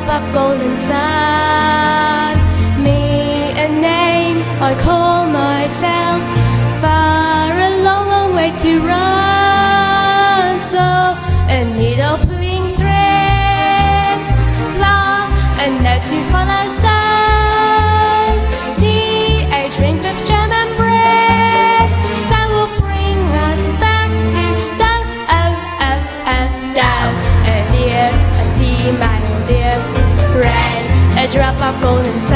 of golden sun. Me a name I call myself, far a long, long way to run. So a needle pulling thread, long and now to follow sun. Tea, a drink with jam and bread, that will bring us back to down, down. A dear, a theme, my dear, rain, a drop of golden sun.